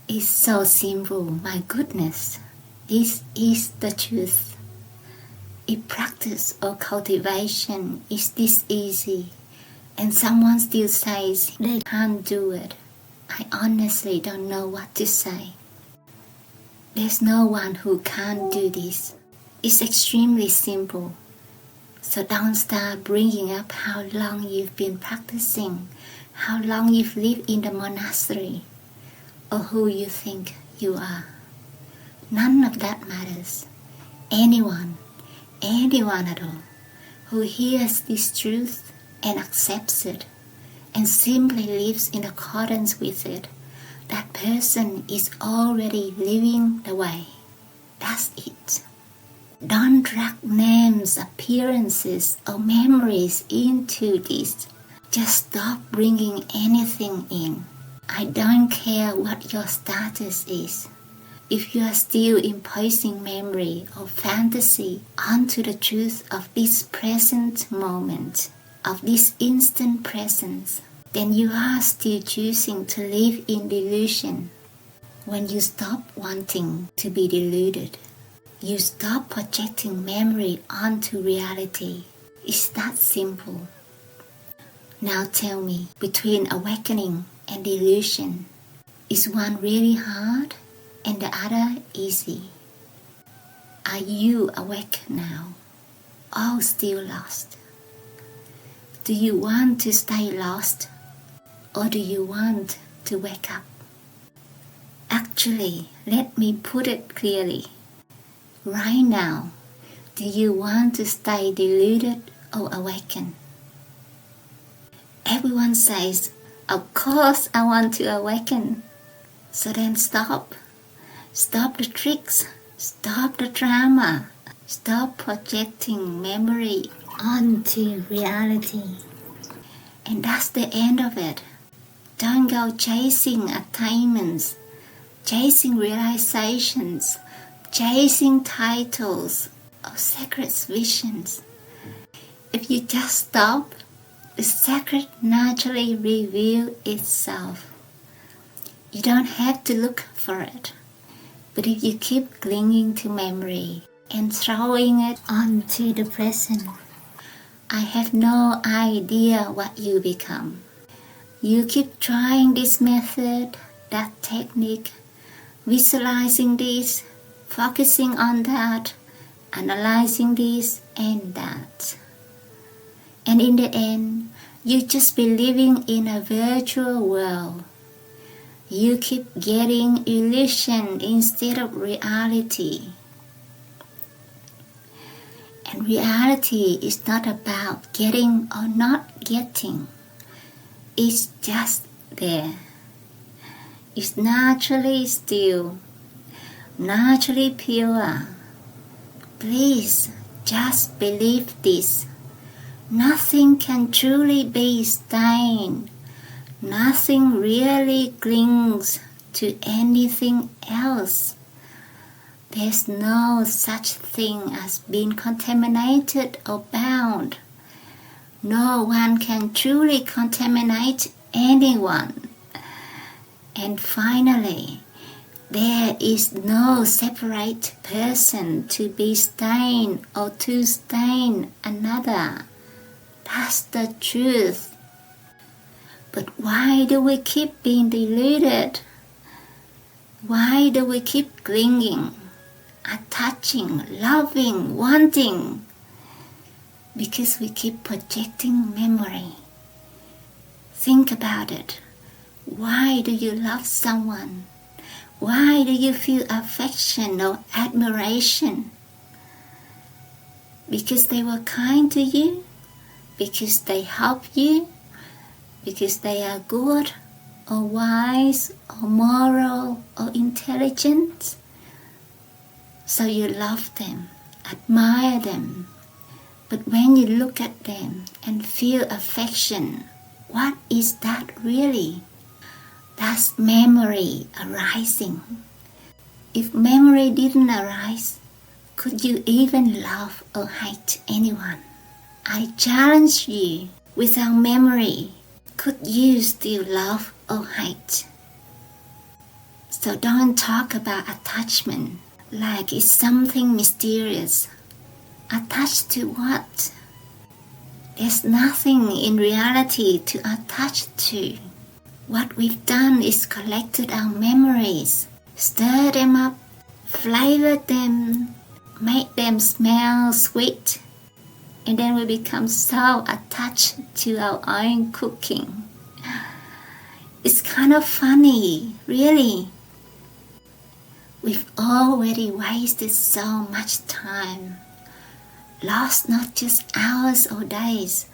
It's so simple, my goodness. This is the truth. If practice or cultivation is this easy, and someone still says they can't do it, I honestly don't know what to say. There's no one who can't do this. It's extremely simple. So don't start bringing up how long you've been practicing, how long you've lived in the monastery, or who you think you are. None of that matters. Anyone at all, who hears this truth and accepts it and simply lives in accordance with it, that person is already living the way. That's it. Don't drag names, appearances, or memories into this. Just stop bringing anything in. I don't care what your status is. If you are still imposing memory or fantasy onto the truth of this present moment, of this instant presence, then you are still choosing to live in delusion. When you stop wanting to be deluded, you stop projecting memory onto reality. It's that simple. Now tell me, between awakening and delusion, is one really hard and the other easy? Are you awake now, or still lost? Do you want to stay lost, or do you want to wake up? Actually, let me put it clearly. Right now, do you want to stay deluded or awaken? Everyone says, of course I want to awaken. So then stop. Stop the tricks. Stop the drama. Stop projecting memory onto reality. And that's the end of it. Don't go chasing attainments, chasing realizations, chasing titles or sacred visions. If you just stop, the sacred naturally reveals itself. You don't have to look for it. But if you keep clinging to memory and throwing it onto the present, I have no idea what you become. You keep trying this method, that technique, visualizing this, focusing on that, analyzing this and that. And in the end, you just be living in a virtual world. You keep getting illusion instead of reality. And reality is not about getting or not getting. It's just there. It's naturally still, naturally pure. Please just believe this. Nothing can truly be stained. Nothing really clings to anything else. There's no such thing as being contaminated or bound. No one can truly contaminate anyone. And finally, there is no separate person to be stained or to stain another. That's the truth. But why do we keep being deluded? Why do we keep clinging, attaching, loving, wanting? Because we keep projecting memory. Think about it. Why do you love someone? Why do you feel affection or admiration? Because they were kind to you? Because they helped you? Because they are good or wise or moral or intelligent? So you love them, admire them. But when you look at them and feel affection, what is that really? That's memory arising. If memory didn't arise, could you even love or hate anyone? I challenge you, without memory, could you still love or hate? So don't talk about attachment like it's something mysterious. Attached to what? There's nothing in reality to attach to. What we've done is collected our memories, stir them up, flavor them, make them smell sweet, and then we become so attached to our own cooking. It's kind of funny, really. We've already wasted so much time, lost not just hours or days,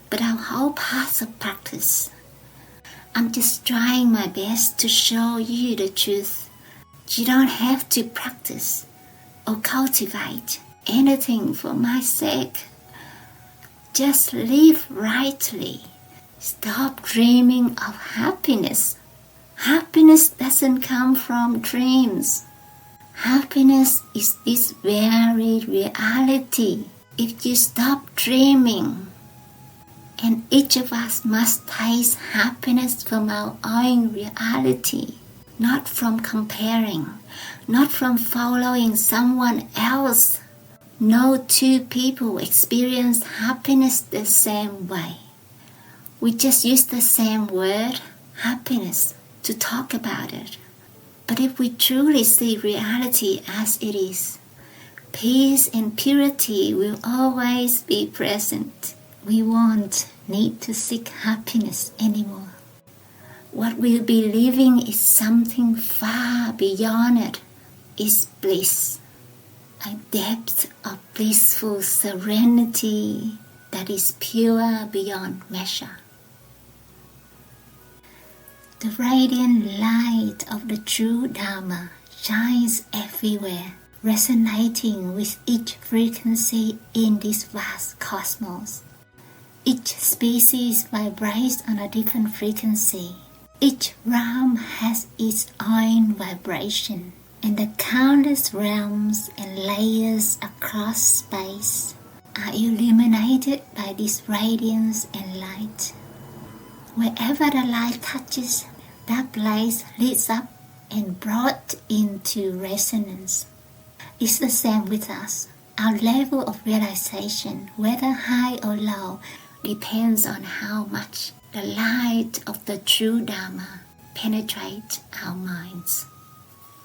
but our whole path of practice. I'm just trying my best to show you the truth. You don't have to practice or cultivate anything for my sake. Just live rightly. Stop dreaming of happiness. Happiness doesn't come from dreams. Happiness is this very reality. If you stop dreaming, and each of us must taste happiness from our own reality, not from comparing, not from following someone else. No two people experience happiness the same way. We just use the same word, happiness, to talk about it. But if we truly see reality as it is, peace and purity will always be present. We won't need to seek happiness anymore. What we'll be living is something far beyond it, is bliss. A depth of blissful serenity that is pure beyond measure. The radiant light of the true Dharma shines everywhere, resonating with each frequency in this vast cosmos. Each species vibrates on a different frequency. Each realm has its own vibration, and the countless realms and layers across space are illuminated by this radiance and light. Wherever the light touches, that place lights up and brought into resonance. It's the same with us. Our level of realization, whether high or low, depends on how much the light of the true Dharma penetrates our minds.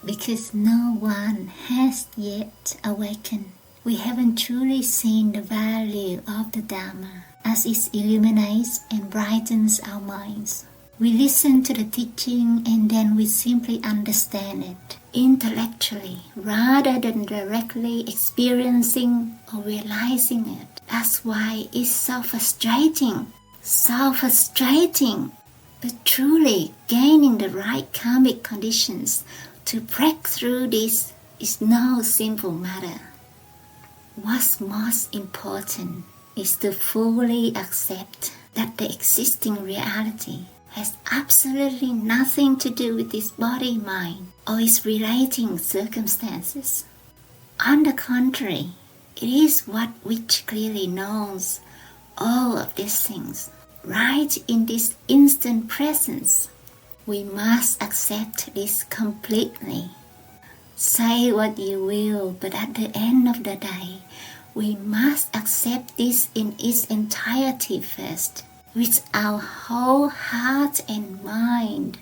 Because no one has yet awakened, we haven't truly seen the value of the Dharma as it illuminates and brightens our minds. We listen to the teaching and then we simply understand it intellectually rather than directly experiencing or realizing it. That's why it's so frustrating. But truly gaining the right karmic conditions to break through this is no simple matter. What's most important is to fully accept that the existing reality has absolutely nothing to do with this body, mind, or its relating circumstances. On the contrary, it is what which clearly knows all of these things, right in this instant presence. We must accept this completely. Say what you will, but at the end of the day, we must accept this in its entirety first, with our whole heart and mind.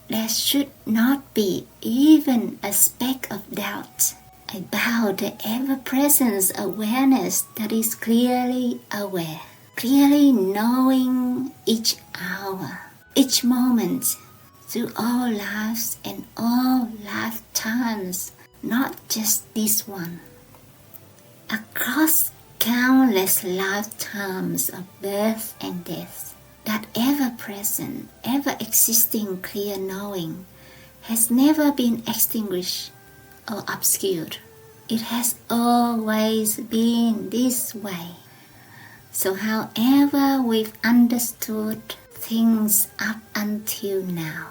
There should not be even a speck of doubt about the ever-present awareness that is clearly aware, clearly knowing each hour, each moment, through all lives and all lifetimes, not just this one. Across countless lifetimes of birth and death, that ever-present, ever-existing clear knowing has never been extinguished or obscured. It has always been this way. So however we've understood things up until now,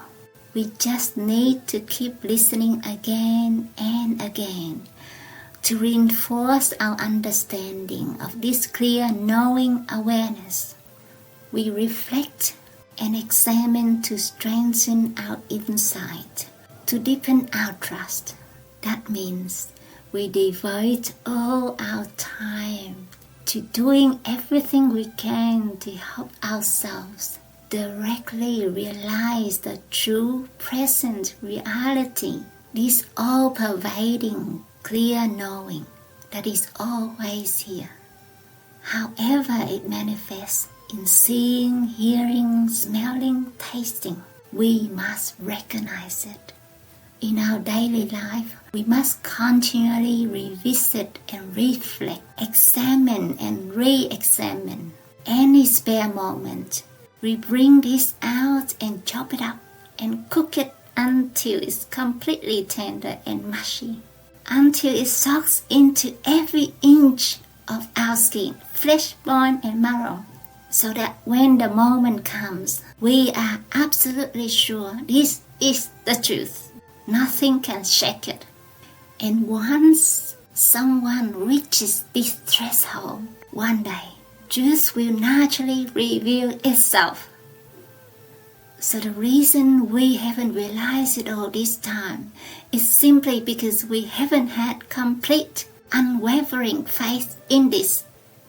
we just need to keep listening again and again to reinforce our understanding of this clear knowing awareness. We reflect and examine to strengthen our insight, to deepen our trust. That means we devote all our time to doing everything we can to help ourselves directly realize the true present reality, this all-pervading, clear knowing that is always here. However it manifests in seeing, hearing, smelling, tasting, we must recognize it. In our daily life, we must continually revisit and reflect, examine and re-examine. Any spare moment, we bring this out and chop it up and cook it until it's completely tender and mushy, until it soaks into every inch of our skin, flesh, bone and marrow, so that when the moment comes, we are absolutely sure this is the truth. Nothing can shake it. And once someone reaches this threshold, one day, truth will naturally reveal itself. So the reason we haven't realized it all this time is simply because we haven't had complete, unwavering faith in this.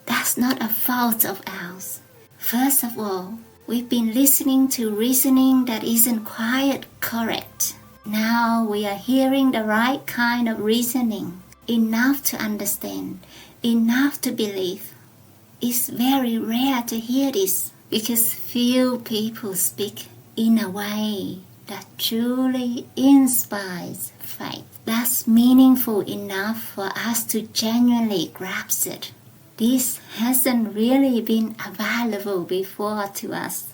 That's not a fault of ours. First of all, we've been listening to reasoning that isn't quite correct. Now we are hearing the right kind of reasoning, enough to understand, enough to believe. It's very rare to hear this because few people speak in a way that truly inspires faith. That's meaningful enough for us to genuinely grasp it. This hasn't really been available before to us.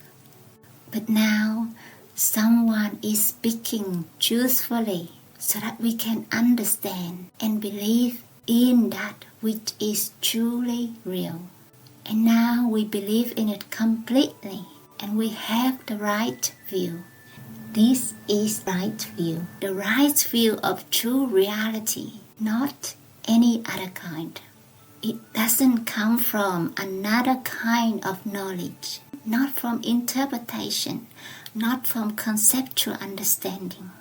But now, someone is speaking truthfully so that we can understand and believe in that which is truly real. And now we believe in it completely and we have the right view. This is right view, the right view of true reality, not any other kind. It doesn't come from another kind of knowledge, not from interpretation, not from conceptual understanding.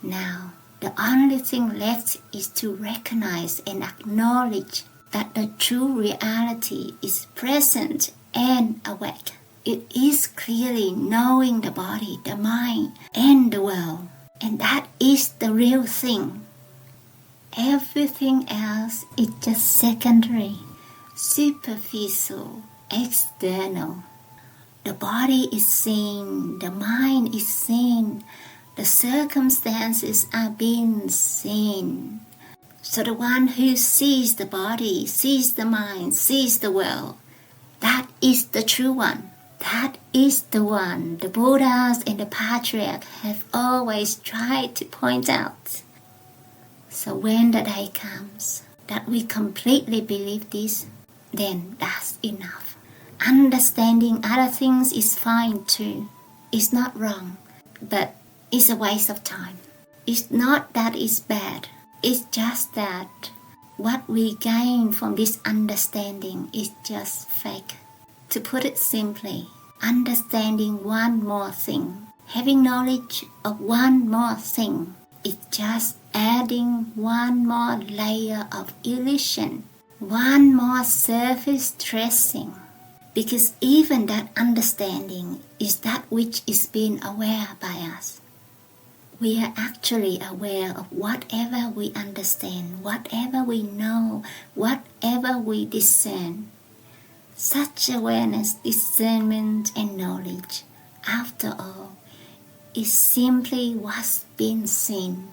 Now, the only thing left is to recognize and acknowledge that the true reality is present and awake. It is clearly knowing the body, the mind, and the world. And that is the real thing. Everything else is just secondary, superficial, external. The body is seen, the mind is seen, the circumstances are being seen. So the one who sees the body, sees the mind, sees the world, that is the true one. That is the one the Buddhas and the Patriarchs have always tried to point out. So when the day comes that we completely believe this, then that's enough. Understanding other things is fine too. It's not wrong, but it's a waste of time. It's not that it's bad. It's just that what we gain from this understanding is just fake. To put it simply, understanding one more thing, having knowledge of one more thing, is just adding one more layer of illusion, one more surface dressing. Because even that understanding is that which is being aware by us. We are actually aware of whatever we understand, whatever we know, whatever we discern. Such awareness, discernment, and knowledge, after all, is simply what's been seen.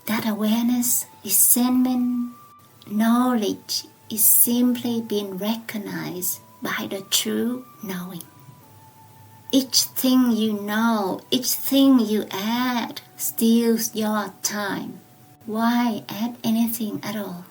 That awareness, discernment, knowledge is simply being recognized by the true knowing. Each thing you know, each thing you add steals your time. Why add anything at all?